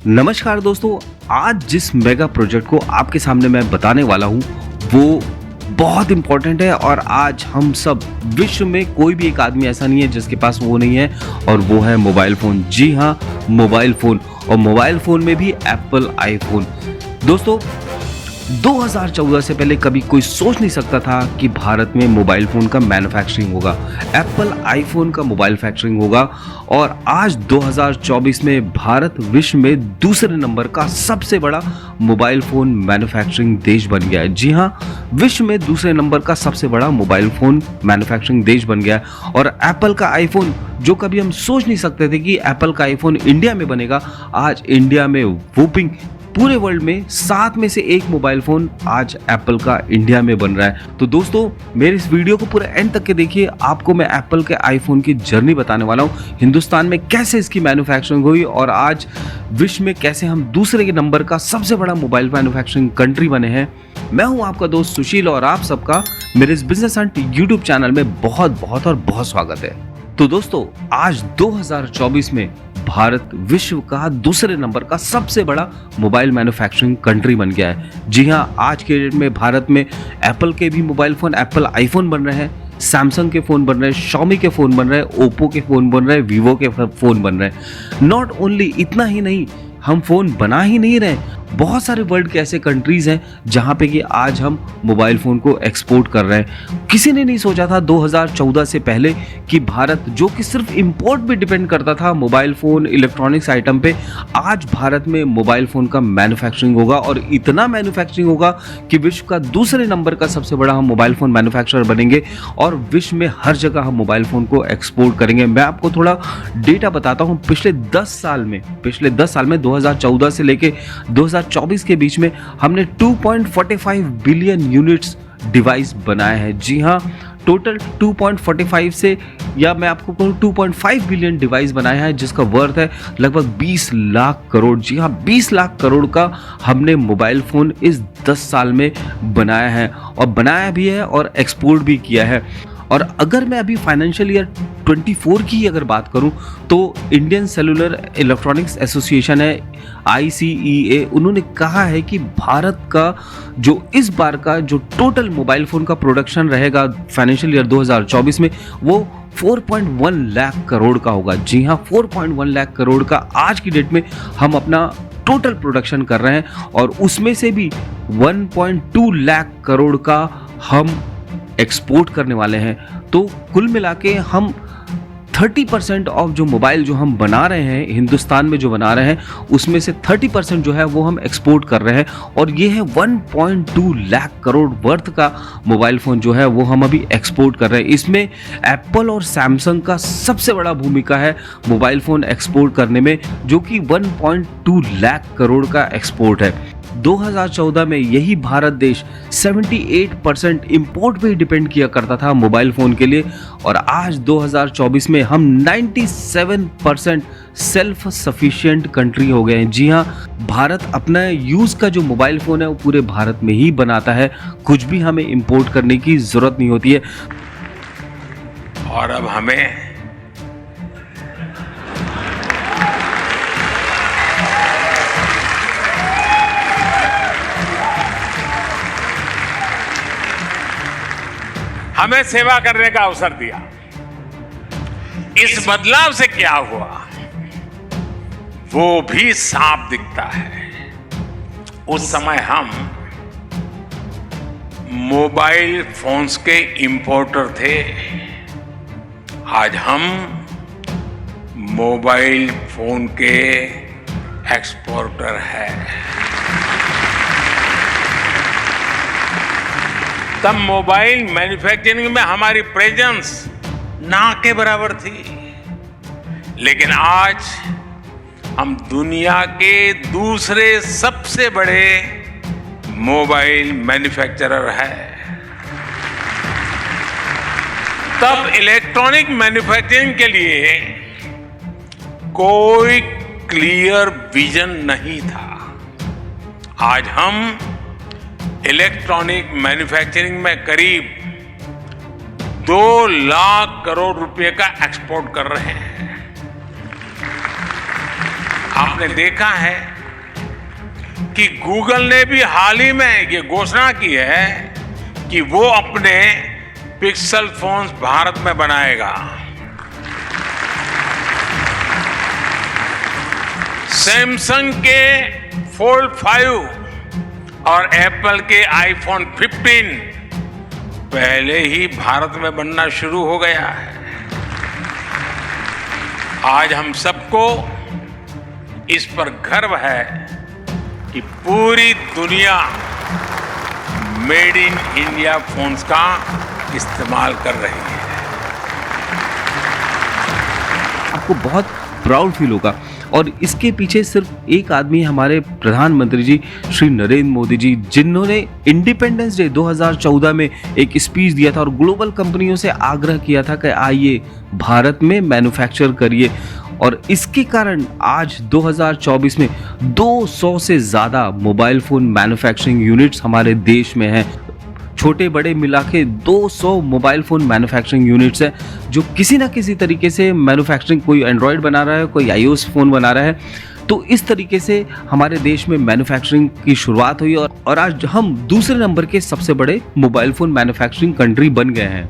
नमस्कार दोस्तों, आज जिस मेगा प्रोजेक्ट को आपके सामने मैं बताने वाला हूँ वो बहुत इम्पोर्टेंट है और आज हम सब विश्व में कोई भी एक आदमी ऐसा नहीं है जिसके पास वो नहीं है और वो है मोबाइल फ़ोन। जी हाँ, मोबाइल फ़ोन और मोबाइल फ़ोन में भी एप्पल आईफोन। दोस्तों 2014 से पहले कभी कोई सोच नहीं सकता था कि भारत में मोबाइल फ़ोन का मैन्युफैक्चरिंग होगा, एप्पल आईफोन का मोबाइल फैक्चरिंग होगा और आज 2024 में भारत विश्व में दूसरे नंबर का सबसे बड़ा मोबाइल फ़ोन मैन्युफैक्चरिंग देश बन गया है। जी हाँ, विश्व में दूसरे नंबर का सबसे बड़ा मोबाइल फ़ोन मैन्युफैक्चरिंग देश बन गया है और एप्पल का आईफोन, जो कभी हम सोच नहीं सकते थे कि एप्पल का आईफोन इंडिया में बनेगा, आज इंडिया में वूपिंग पूरे वर्ल्ड में 7 में से 1 मोबाइल फोन आज एप्पल का इंडिया में बन रहा है। तो दोस्तों मेरे इस वीडियो को पूरे एंड तक के देखिए, आपको मैं एप्पल के आईफोन की जर्नी बताने वाला हूँ, हिंदुस्तान में कैसे इसकी मैन्युफैक्चरिंग हुई और आज विश्व में कैसे हम दूसरे के नंबर का सबसे बड़ा मोबाइल मैन्युफैक्चरिंग कंट्री बने हैं। मैं हूँ आपका दोस्त सुशील और आप सबका मेरे इस बिजनेस हंट यूट्यूब चैनल में बहुत बहुत और बहुत स्वागत है। तो दोस्तों आज 2024 में भारत विश्व का दूसरे नंबर का सबसे बड़ा मोबाइल मैन्युफैक्चरिंग कंट्री बन गया है। जी हाँ, आज के डेट में भारत में एप्पल के भी मोबाइल फ़ोन, एप्पल आईफोन बन रहे हैं, सैमसंग के फ़ोन बन रहे हैं, शॉमी के फ़ोन बन रहे हैं, ओप्पो के फ़ोन बन रहे हैं, वीवो के फ़ोन बन रहे हैं। नॉट ओनली इतना ही नहीं, हम फ़ोन बना ही नहीं रहे, बहुत सारे वर्ल्ड के ऐसे कंट्रीज़ हैं जहाँ पे कि आज हम मोबाइल फ़ोन को एक्सपोर्ट कर रहे हैं। किसी ने नहीं सोचा था 2014 से पहले कि भारत, जो कि सिर्फ इंपोर्ट पे डिपेंड करता था मोबाइल फ़ोन इलेक्ट्रॉनिक्स आइटम पे, आज भारत में मोबाइल फ़ोन का मैन्युफैक्चरिंग होगा और इतना मैन्युफैक्चरिंग होगा कि विश्व का दूसरे नंबर का सबसे बड़ा हम मोबाइल फ़ोन मैन्युफैक्चरर बनेंगे और विश्व में हर जगह हम मोबाइल फ़ोन को एक्सपोर्ट करेंगे। मैं आपको थोड़ा डेटा बताता हूँ। पिछले 10 साल में 2014 से लेके 2024 के बीच में हमने 2.45 बिलियन यूनिट्स डिवाइस बनाए हैं। जी हाँ, टोटल 2.45 से, या मैं आपको कहूँ 2.5 बिलियन डिवाइस बनाए हैं जिसका वर्थ है लगभग 20 लाख करोड़। जी हाँ, 20 लाख करोड़ का हमने मोबाइल फ़ोन इस 10 साल में बनाया है और बनाया भी है और एक्सपोर्ट भी किया है। और अगर मैं अभी फाइनेंशियल ईयर 24 की अगर बात करूं तो इंडियन सेलुलर इलेक्ट्रॉनिक्स एसोसिएशन है, ICEA, उन्होंने कहा है कि भारत का जो इस बार का जो टोटल मोबाइल फ़ोन का प्रोडक्शन रहेगा फाइनेंशियल ईयर 2024 में, वो 4.1 लाख करोड़ का होगा। जी हाँ, 4.1 लाख करोड़ का आज की डेट में हम अपना टोटल प्रोडक्शन कर रहे हैं और उसमें से भी 1.2 लाख करोड़ का हम एक्सपोर्ट करने वाले हैं। तो कुल मिला के हम 30% ऑफ जो मोबाइल जो हम बना रहे हैं हिंदुस्तान में, जो बना रहे हैं उसमें से 30% जो है वो हम एक्सपोर्ट कर रहे हैं और ये है 1.2 लाख करोड़ वर्थ का मोबाइल फ़ोन जो है वो हम अभी एक्सपोर्ट कर रहे हैं। इसमें एप्पल और सैमसंग का सबसे बड़ा भूमिका है मोबाइल फ़ोन एक्सपोर्ट करने में, जो कि 1.2 लाख करोड़ का एक्सपोर्ट है। 2014 में यही भारत देश 78% इंपोर्ट पे ही डिपेंड किया करता था मोबाइल फ़ोन के लिए और आज 2024 में हम 97% सेल्फ सफिशिएंट कंट्री हो गए हैं। जी हाँ, भारत अपना यूज़ का जो मोबाइल फ़ोन है वो पूरे भारत में ही बनाता है, कुछ भी हमें इंपोर्ट करने की ज़रूरत नहीं होती है। और अब हमें सेवा करने का अवसर दिया। इस बदलाव से क्या हुआ वो भी साफ दिखता है। उस समय हम मोबाइल फोन्स के इंपोर्टर थे, आज हम मोबाइल फोन के एक्सपोर्टर हैं। तब मोबाइल मैन्युफैक्चरिंग में हमारी प्रेजेंस ना के बराबर थी, लेकिन आज हम दुनिया के दूसरे सबसे बड़े मोबाइल मैन्युफैक्चरर हैं। तब इलेक्ट्रॉनिक मैन्युफैक्चरिंग के लिए कोई क्लियर विजन नहीं था। आज हम इलेक्ट्रॉनिक मैन्युफैक्चरिंग में करीब 2 लाख करोड़ रुपए का एक्सपोर्ट कर रहे हैं। आपने देखा है कि गूगल ने भी हाल ही में ये घोषणा की है कि वो अपने पिक्सल फोन्स भारत में बनाएगा। सैमसंग के फोल्ड 5 और एप्पल के आईफोन 15 पहले ही भारत में बनना शुरू हो गया है। आज हम सबको इस पर गर्व है कि पूरी दुनिया मेड इन इंडिया फोन्स का इस्तेमाल कर रही है। आपको बहुत प्राउड फील होगा। और इसके पीछे सिर्फ एक आदमी, हमारे प्रधानमंत्री जी श्री नरेंद्र मोदी जी, जिन्होंने इंडिपेंडेंस डे 2014 में एक स्पीच दिया था और ग्लोबल कंपनियों से आग्रह किया था कि आइए भारत में मैन्युफैक्चर करिए। और इसके कारण आज 2024 में 200 से ज़्यादा मोबाइल फ़ोन मैन्युफैक्चरिंग यूनिट्स हमारे देश में हैं। छोटे बड़े मिला के 200 मोबाइल फ़ोन मैन्युफैक्चरिंग यूनिट्स है जो किसी ना किसी तरीके से मैन्युफैक्चरिंग, कोई एंड्रॉयड बना रहा है, कोई iOS फ़ोन बना रहा है। तो इस तरीके से हमारे देश में मैन्युफैक्चरिंग की शुरुआत हुई और आज हम दूसरे नंबर के सबसे बड़े मोबाइल फ़ोन मैन्युफैक्चरिंग कंट्री बन गए हैं।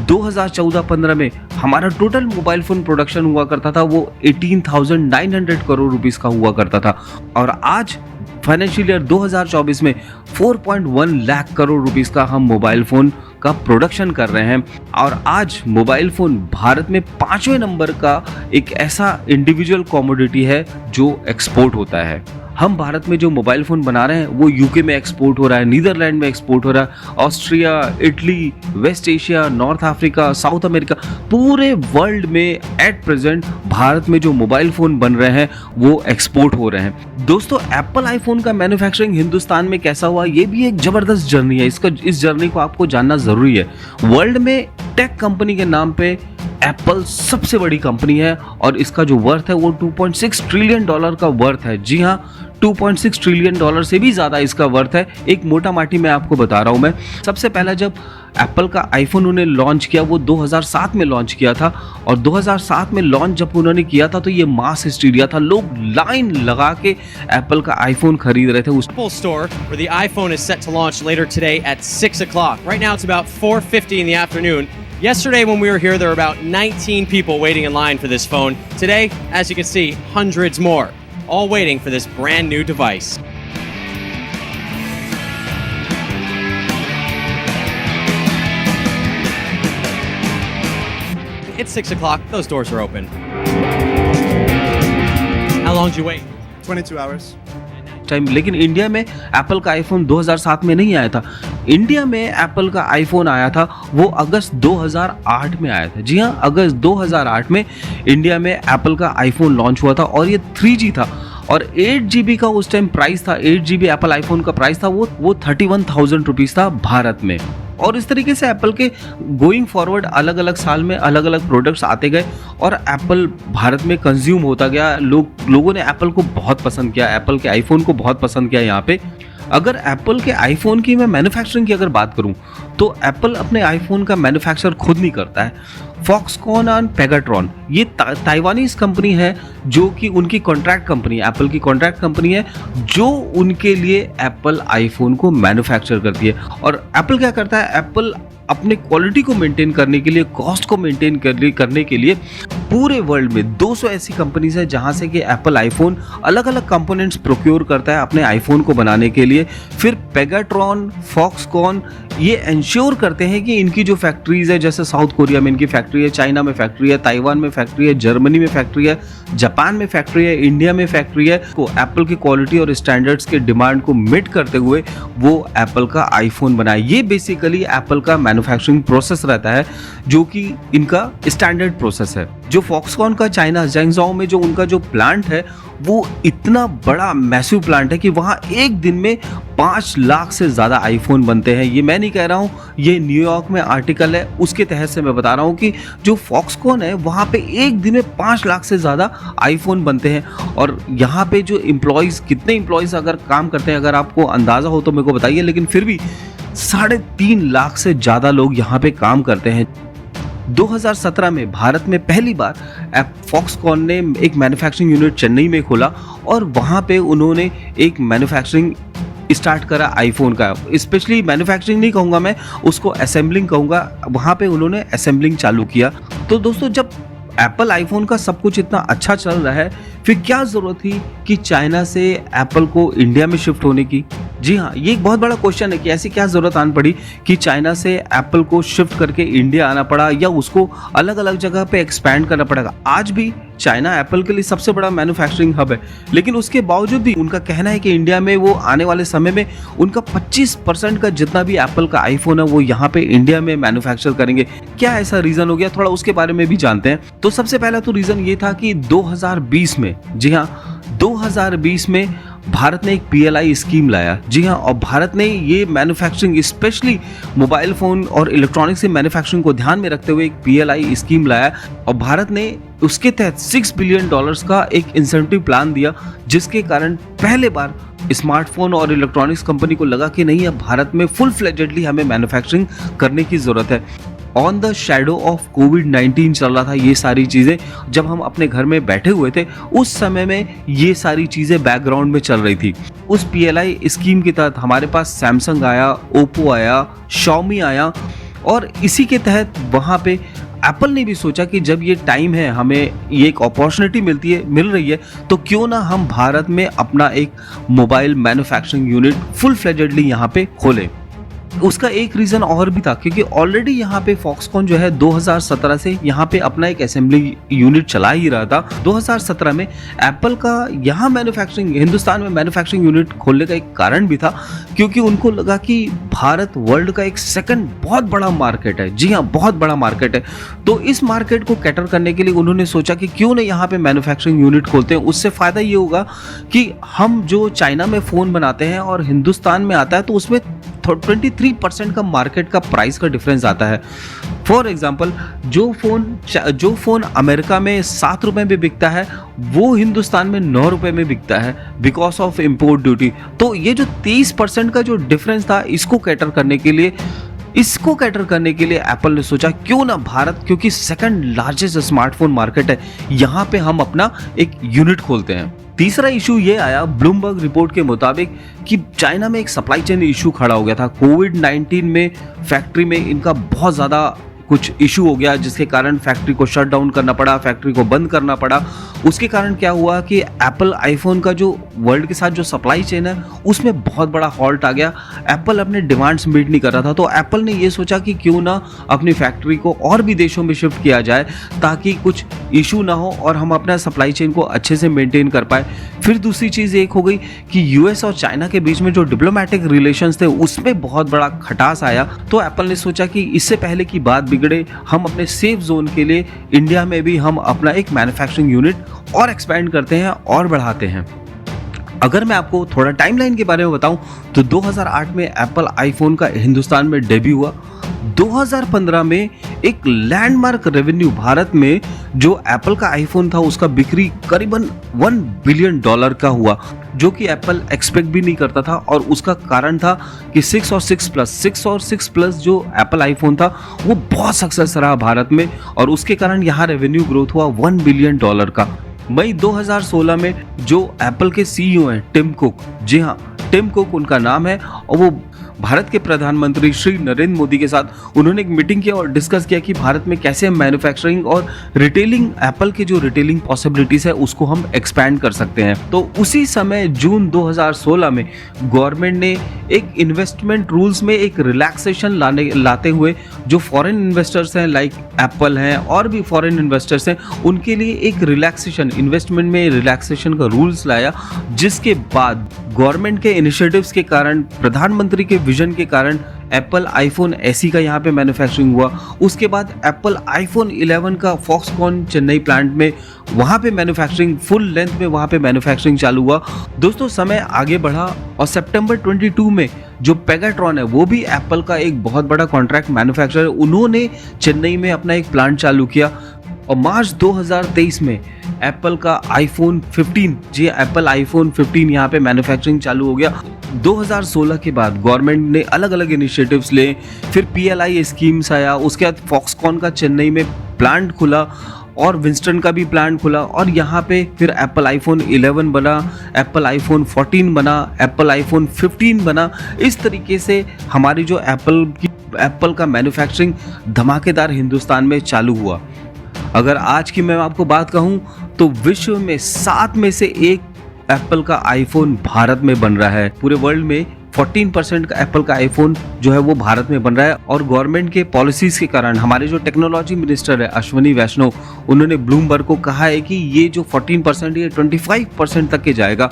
2014-15 में हमारा टोटल मोबाइल फ़ोन प्रोडक्शन हुआ करता था वो 18,900 करोड़ रुपीस का हुआ करता था और आज फाइनेंशियल ईयर 2024 में 4.1 लाख करोड़ रुपीस का हम मोबाइल फ़ोन का प्रोडक्शन कर रहे हैं। और आज मोबाइल फ़ोन भारत में 5वें नंबर का एक ऐसा इंडिविजुअल कमोडिटी है जो एक्सपोर्ट होता है। हम भारत में जो मोबाइल फ़ोन बना रहे हैं वो यूके में एक्सपोर्ट हो रहा है, नीदरलैंड में एक्सपोर्ट हो रहा है, Austria, Italy, West Asia, North Africa, South America, पूरे वर्ल्ड में एट प्रेजेंट भारत में जो मोबाइल फ़ोन बन रहे हैं वो एक्सपोर्ट हो रहे हैं। दोस्तों, एप्पल आईफोन का मैन्युफैक्चरिंग हिंदुस्तान में कैसा हुआ, ये भी एक ज़बरदस्त जर्नी है। इस जर्नी को आपको जानना ज़रूरी है। वर्ल्ड में टेक कंपनी के नाम पे एप्पल सबसे बड़ी कंपनी है और इसका जो वर्थ है वो $2.6 ट्रिलियन का वर्थ है। जी हाँ, $2.6 ट्रिलियन से भी ज़्यादा इसका वर्थ है। एक मोटा माटी मैं आपको बता रहा हूँ। मैं सबसे पहला जब एप्पल का आईफोन उन्हें लॉन्च किया वो 2007 में लॉन्च किया था और 2007 में लॉन्च जब उन्होंने किया था तो ये मास हिस्टीरिया था। लोग लाइन लगा के एप्पल का आईफोन खरीद रहे थे। उस Apple Store, where the iPhone is set to launch later today at 6 o'clock. Right now it's about 4:50 in the afternoon. Yesterday when we were here, there were about 19 people waiting in line for this phone. Today, as you can see, hundreds more, all waiting for this brand new device. It's 6 o'clock, those doors are open. How long did you wait? 22 hours. Time, लेकिन India में Apple का iPhone 2007 में नहीं आया था। India में Apple का iPhone आया था वो अगस्त 2008 में आया था। जी हाँ, अगस्त 2008 में इंडिया में एप्पल का आईफोन लॉन्च हुआ था और ये 3G था और 8GB का उस टाइम प्राइस था। 8GB एप्पल आईफोन का प्राइस था वो 31,000 रुपीज़ था भारत में। और इस तरीके से एप्पल के गोइंग फॉरवर्ड अलग अलग साल में अलग अलग प्रोडक्ट्स आते गए और एप्पल भारत में कंज्यूम होता गया। लोगों ने एप्पल को बहुत पसंद किया, एप्पल के आईफोन को बहुत पसंद किया। यहाँ पे अगर एप्पल के आईफोन की मैं मैन्युफैक्चरिंग की अगर बात करूं तो एप्पल अपने आईफोन का मैन्युफैक्चर खुद नहीं करता है। फॉक्सकॉन एंड पेगाट्रॉन ये ताइवानीज कंपनी है जो कि उनकी कॉन्ट्रैक्ट कंपनी है, एप्पल की कॉन्ट्रैक्ट कंपनी है जो उनके लिए एप्पल आईफोन को मैन्युफैक्चर करती है। और एप्पल क्या करता है, एप्पल अपने क्वालिटी को मेंटेन करने के लिए, कॉस्ट को मेंटेन करने के लिए पूरे वर्ल्ड में 200 ऐसी कंपनीज है जहां से कि एप्पल आईफोन अलग अलग कंपोनेंट्स प्रोक्योर करता है अपने आईफोन को बनाने के लिए। फिर पेगाट्रॉन, फॉक्सकॉन ये इंश्योर करते हैं कि इनकी जो फैक्ट्रीज है, जैसे साउथ कोरिया में इनकी फैक्ट्री है, चाइना में फैक्ट्री है, ताइवान में फैक्ट्री है, जर्मनी में फैक्ट्री है, जापान में फैक्ट्री है, इंडिया में फैक्ट्री है, को एप्पल की क्वालिटी और स्टैंडर्ड्स के डिमांड को मीट करते हुए वो एप्पल का आईफोन बनाए। ये बेसिकली एप्पल का मैन्युफैक्चरिंग प्रोसेस रहता है जो कि इनका स्टैंडर्ड प्रोसेस है। जो फॉक्सकॉन का चाइना ज़ेंगझाओ में जो उनका जो प्लांट है वो इतना बड़ा मैसिव प्लांट है कि वहाँ एक दिन में 5 लाख से ज़्यादा आईफोन बनते हैं। ये मैं नहीं कह रहा हूँ, ये न्यूयॉर्क में आर्टिकल है उसके तहत से मैं बता रहा हूँ कि जो फॉक्सकॉन है वहाँ पे एक दिन में 5 लाख से ज़्यादा आईफोन बनते हैं। और यहाँ पे जो एम्प्लॉयज़, कितने एम्प्लॉयज़ अगर काम करते हैं, अगर आपको अंदाज़ा हो तो मेरे को बताइए, लेकिन फिर भी 3.5 लाख से ज़्यादा लोग यहाँ पे काम करते हैं। 2017 में भारत में पहली बार फॉक्सकॉन ने एक मैन्युफैक्चरिंग यूनिट चेन्नई में खोला और वहाँ पे उन्होंने एक मैन्युफैक्चरिंग स्टार्ट करा आईफोन का। स्पेशली मैन्युफैक्चरिंग नहीं कहूँगा मैं, उसको असेंबलिंग कहूँगा। वहाँ पे उन्होंने असेंबलिंग चालू किया। तो दोस्तों, जब एप्पल आईफोन का सब कुछ इतना अच्छा चल रहा है, फिर क्या ज़रूरत थी कि चाइना से एप्पल को इंडिया में शिफ्ट होने की? जी हाँ, ये एक बहुत बड़ा क्वेश्चन है कि ऐसी क्या ज़रूरत आन पड़ी कि चाइना से एप्पल को शिफ्ट करके इंडिया आना पड़ा या उसको अलग अलग जगह पे एक्सपैंड करना पड़ेगा। आज भी चाइना एप्पल के लिए सबसे बड़ा मैन्युफैक्चरिंग हब है, लेकिन उसके बावजूद भी उनका कहना है कि इंडिया में वो आने वाले समय में उनका 25% का जितना भी एप्पल का आईफोन है वो यहाँ पे इंडिया में मैन्युफैक्चर करेंगे। क्या ऐसा रीज़न हो गया, थोड़ा उसके बारे में भी जानते हैं। तो सबसे पहला तो रीज़न ये था कि 2020 में, जी हाँ 2020 में भारत ने एक PLI स्कीम लाया। जी हाँ, और भारत ने ये मैन्युफैक्चरिंग, स्पेशली मोबाइल फ़ोन और इलेक्ट्रॉनिक्स की मैन्युफैक्चरिंग को ध्यान में रखते हुए एक PLI स्कीम लाया और भारत ने उसके तहत $6 बिलियन का एक इंसेंटिव प्लान दिया, जिसके कारण पहले बार स्मार्टफोन और इलेक्ट्रॉनिक्स कंपनी को लगा कि नहीं, अब भारत में फुल फ्लेजेडली हमें मैन्युफैक्चरिंग करने की ज़रूरत है। ऑन द शैडो ऑफ कोविड-19 चल रहा था ये सारी चीज़ें। जब हम अपने घर में बैठे हुए थे, उस समय में ये सारी चीज़ें बैकग्राउंड में चल रही थी। उस PLI स्कीम के तहत हमारे पास सैमसंग आया, ओप्पो आया, Xiaomi आया और इसी के तहत वहाँ पे एप्पल ने भी सोचा कि जब ये टाइम है, हमें ये एक अपॉर्चुनिटी मिल रही है, तो क्यों ना हम भारत में अपना एक मोबाइल मैन्युफैक्चरिंग यूनिट फुल फ्लेजेडली यहाँ पे खोलें। उसका एक रीज़न और भी था, क्योंकि ऑलरेडी यहाँ पे फॉक्सकॉन जो है 2017 से यहाँ पे अपना एक असेंबली यूनिट चला ही रहा था। 2017 में एप्पल का यहाँ मैन्युफैक्चरिंग, हिंदुस्तान में मैन्युफैक्चरिंग यूनिट खोलने का एक कारण भी था, क्योंकि उनको लगा कि भारत वर्ल्ड का एक सेकंड बहुत बड़ा मार्केट है। जी हाँ, बहुत बड़ा मार्केट है। तो इस मार्केट को कैटर करने के लिए उन्होंने सोचा कि क्यों ना यहाँ पे मैन्युफैक्चरिंग यूनिट खोलते हैं। उससे फ़ायदा ये होगा कि हम जो चाइना में फ़ोन बनाते हैं और हिंदुस्तान में आता है, तो उसमें 23% का मार्केट का प्राइस का डिफरेंस आता है। फॉर एग्जांपल, जो फ़ोन अमेरिका में ₹7 में बिकता है, वो हिंदुस्तान में ₹9 में बिकता है बिकॉज ऑफ इम्पोर्ट ड्यूटी। तो ये जो 30% का जो डिफरेंस था, इसको कैटर करने के लिए एप्पल ने सोचा क्यों ना भारत, क्योंकि सेकंड लार्जेस्ट स्मार्टफोन मार्केट है, यहाँ पे हम अपना एक यूनिट खोलते हैं। तीसरा इशू ये आया ब्लूमबर्ग रिपोर्ट के मुताबिक कि चाइना में एक सप्लाई चेन इशू खड़ा हो गया था। कोविड-19 में फैक्ट्री में इनका बहुत ज़्यादा कुछ इशू हो गया, जिसके कारण फैक्ट्री को शट डाउन करना पड़ा, फैक्ट्री को बंद करना पड़ा। उसके कारण क्या हुआ कि एप्पल आईफोन का जो वर्ल्ड के साथ जो सप्लाई चेन है, उसमें बहुत बड़ा हॉल्ट आ गया। एप्पल अपने डिमांड्स मीट नहीं कर रहा था, तो एप्पल ने ये सोचा कि क्यों ना अपनी फैक्ट्री को और भी देशों में शिफ्ट किया जाए, ताकि कुछ इशू ना हो और हम अपना सप्लाई चेन को अच्छे से मेंटेन कर पाए। फिर दूसरी चीज़ एक हो गई कि US और चाइना के बीच में जो डिप्लोमेटिक रिलेशंस थे, उसमें बहुत बड़ा खटास आया। तो एप्पल ने सोचा कि इससे पहले की बात बिगड़े, हम अपने सेफ जोन के लिए इंडिया में भी हम अपना एक मैन्युफैक्चरिंग यूनिट और एक्सपेंड करते हैं और बढ़ाते हैं। अगर मैं आपको थोड़ा टाइमलाइन के बारे में बताऊं, तो 2008 में एप्पल आईफोन का हिंदुस्तान में डेब्यू हुआ। 2015 में एक लैंडमार्क रेवेन्यू भारत में जो एप्पल का आईफोन था, उसका बिक्री करीबन $1 बिलियन का हुआ, जो कि एप्पल एक्सपेक्ट भी नहीं करता था। और उसका कारण था कि 6 और 6 प्लस जो एप्पल आईफोन था, वो बहुत सक्सेस रहा भारत में, और उसके कारण यहाँ रेवेन्यू ग्रोथ हुआ $1 बिलियन का। मई 2016 में जो एप्पल के CEO हैं टिम कुक, जी हाँ टिम कुक उनका नाम है, और वो भारत के प्रधानमंत्री श्री नरेंद्र मोदी के साथ उन्होंने एक मीटिंग किया और डिस्कस किया कि भारत में कैसे हम मैन्युफैक्चरिंग और रिटेलिंग, एप्पल के जो रिटेलिंग पॉसिबिलिटीज है उसको हम एक्सपैंड कर सकते हैं। तो उसी समय जून 2016 में गवर्नमेंट ने एक इन्वेस्टमेंट रूल्स में एक रिलैक्सेशन लाते हुए जो फॉरेन इन्वेस्टर्स हैं, लाइक एप्पल हैं और भी फॉरेन इन्वेस्टर्स हैं, उनके लिए एक रिलैक्सेशन, इन्वेस्टमेंट में रिलैक्सेशन का रूल्स लाया, जिसके बाद गवर्नमेंट के इनिशिएटिव्स के कारण, प्रधानमंत्री के विजन के कारण एप्पल आईफोन SE का यहाँ पे मैन्युफैक्चरिंग हुआ। उसके बाद एप्पल आईफोन 11 का फॉक्सकॉन चेन्नई प्लांट में वहाँ पे मैन्युफैक्चरिंग फुल लेंथ में वहाँ पे मैन्युफैक्चरिंग चालू हुआ। दोस्तों समय आगे बढ़ा और सितंबर 22 में जो पेगाट्रॉन है, वो भी एप्पल का एक बहुत बड़ा कॉन्ट्रैक्ट मैन्युफैक्चरर है, उन्होंने चेन्नई में अपना एक प्लांट चालू किया। और मार्च 2023 में एप्पल का आईफोन 15, जी एप्पल आईफोन 15 यहाँ पे मैन्युफैक्चरिंग चालू हो गया। 2016 के बाद गवर्नमेंट ने अलग अलग इनिशिएटिव्स ले, फिर PLI स्कीम्स आया, उसके बाद फॉक्सकॉन का चेन्नई में प्लांट खुला और विंस्टन का भी प्लांट खुला, और यहाँ पे फिर एप्पल आईफोन 11 बना, एप्पल आईफोन 14 बना, एप्पल आईफोन 15 बना। इस तरीके से हमारी जो एप्पल का मैन्युफैक्चरिंग धमाकेदार हिंदुस्तान में चालू हुआ। अगर आज की मैं आपको बात कहूँ तो विश्व में 7 में से 1 एप्पल का आईफोन भारत में बन रहा है। पूरे वर्ल्ड में 14% का एप्पल का आईफोन जो है वो भारत में बन रहा है। और गवर्नमेंट के पॉलिसीज के कारण हमारे जो टेक्नोलॉजी मिनिस्टर है अश्वनी वैष्णव, उन्होंने ब्लूमबर्ग को कहा है कि ये जो 14% ये 25% तक के जाएगा।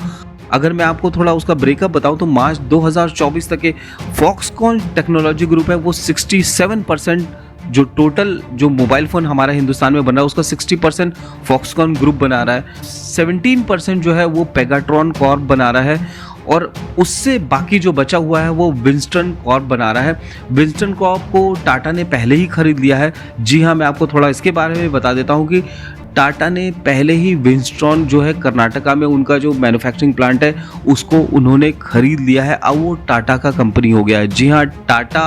अगर मैं आपको थोड़ा उसका ब्रेकअप बताऊं तो मार्च 2024 तक के फॉक्सकॉन टेक्नोलॉजी ग्रुप है वो 67%, जो टोटल जो मोबाइल फ़ोन हमारा हिंदुस्तान में बन रहा है उसका 60% फॉक्सकॉन ग्रुप बना रहा है। 17% जो है वो पेगाट्रॉन कॉर्प बना रहा है, और उससे बाकी जो बचा हुआ है वो विंस्टन कॉर्प बना रहा है। विंस्टन कॉर्प को टाटा ने पहले ही खरीद लिया है। जी हाँ, मैं आपको थोड़ा इसके बारे में बता देता हूँ कि टाटा ने पहले ही विंस्टन जो है कर्नाटका में उनका जो मैन्युफैक्चरिंग प्लांट है उसको उन्होंने खरीद लिया है। अब वो टाटा का कंपनी हो गया है। जी हाँ, टाटा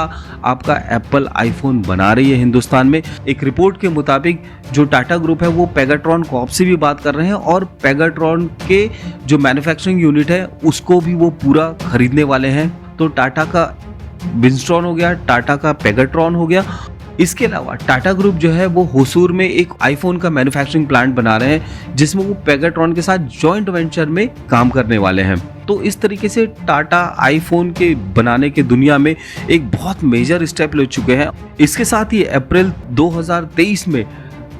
आपका एप्पल आईफोन बना रही है हिंदुस्तान में। एक रिपोर्ट के मुताबिक जो टाटा ग्रुप है वो पेगाट्रॉन कॉर्प से भी बात कर रहे हैं, और पेगाट्रॉन के जो मैन्युफैक्चरिंग यूनिट है उसको भी वो पूरा खरीदने वाले हैं। तो टाटा का विंस्टन हो गया, टाटा का पेगाट्रॉन हो गया। इसके अलावा टाटा ग्रुप जो है वो होसूर में एक आईफोन का मैन्युफैक्चरिंग प्लांट बना रहे हैं, जिसमें वो पेगाट्रॉन के साथ जॉइंट वेंचर में काम करने वाले हैं। तो इस तरीके से टाटा आईफोन के बनाने के दुनिया में एक बहुत मेजर स्टेप ले चुके हैं। इसके साथ ही अप्रैल 2023 में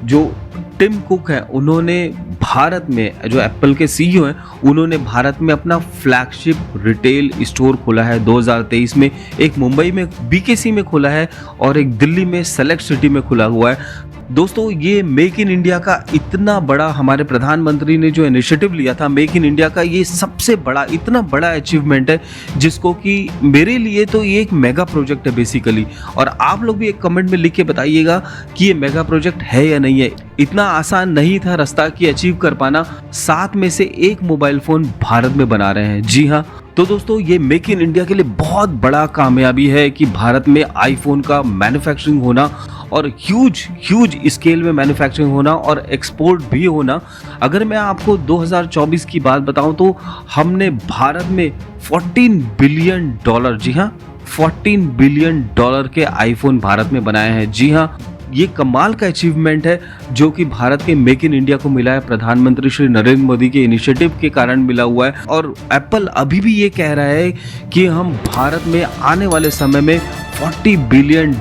जो टिम कुक है, उन्होंने भारत में, जो एप्पल के CEO हैं, उन्होंने भारत में अपना फ्लैगशिप रिटेल स्टोर खोला है 2023 में। एक मुंबई में BKC में खोला है और एक दिल्ली में सेलेक्ट सिटी में खुला हुआ है। दोस्तों, ये मेक इन इंडिया का इतना बड़ा हमारे प्रधानमंत्री ने जो इनिशिएटिव लिया था मेक इन इंडिया का, ये सबसे बड़ा, इतना बड़ा अचीवमेंट है जिसको कि मेरे लिए तो ये एक मेगा प्रोजेक्ट है बेसिकली। और आप लोग भी एक कमेंट में लिख के बताइएगा कि ये मेगा प्रोजेक्ट है या नहीं है। इतना आसान नहीं था रास्ता की अचीव कर पाना। 7 में से 1 मोबाइल फ़ोन भारत में बना रहे हैं। जी हाँ, तो दोस्तों ये मेक इन इंडिया के लिए बहुत बड़ा कामयाबी है कि भारत में आईफोन का मैन्युफैक्चरिंग होना और ह्यूज स्केल में मैन्युफैक्चरिंग होना और एक्सपोर्ट भी होना। अगर मैं आपको 2024 की बात बताऊं तो हमने भारत में $14 बिलियन, जी हाँ, $14 बिलियन के आईफोन भारत में बनाए हैं। जी हाँ, ये कमाल का अचीवमेंट है जो कि भारत के मेक इन इंडिया को मिला है, प्रधानमंत्री श्री नरेंद्र मोदी के इनिशिएटिव के कारण मिला हुआ है। और एप्पल अभी भी ये कह रहा है कि हम भारत में आने वाले समय में $40 बिलियन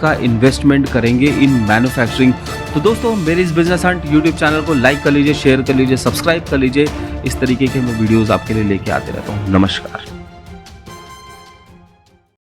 का इन्वेस्टमेंट करेंगे इन मैन्युफैक्चरिंग। तो दोस्तों, मेरे इस बिजनेस हंट यूट्यूब चैनल को लाइक कर लीजिए, शेयर कर लीजिए, सब्सक्राइब कर लीजिए। इस तरीके के मैं वीडियोस आपके लिए लेके आते रहता हूँ। नमस्कार।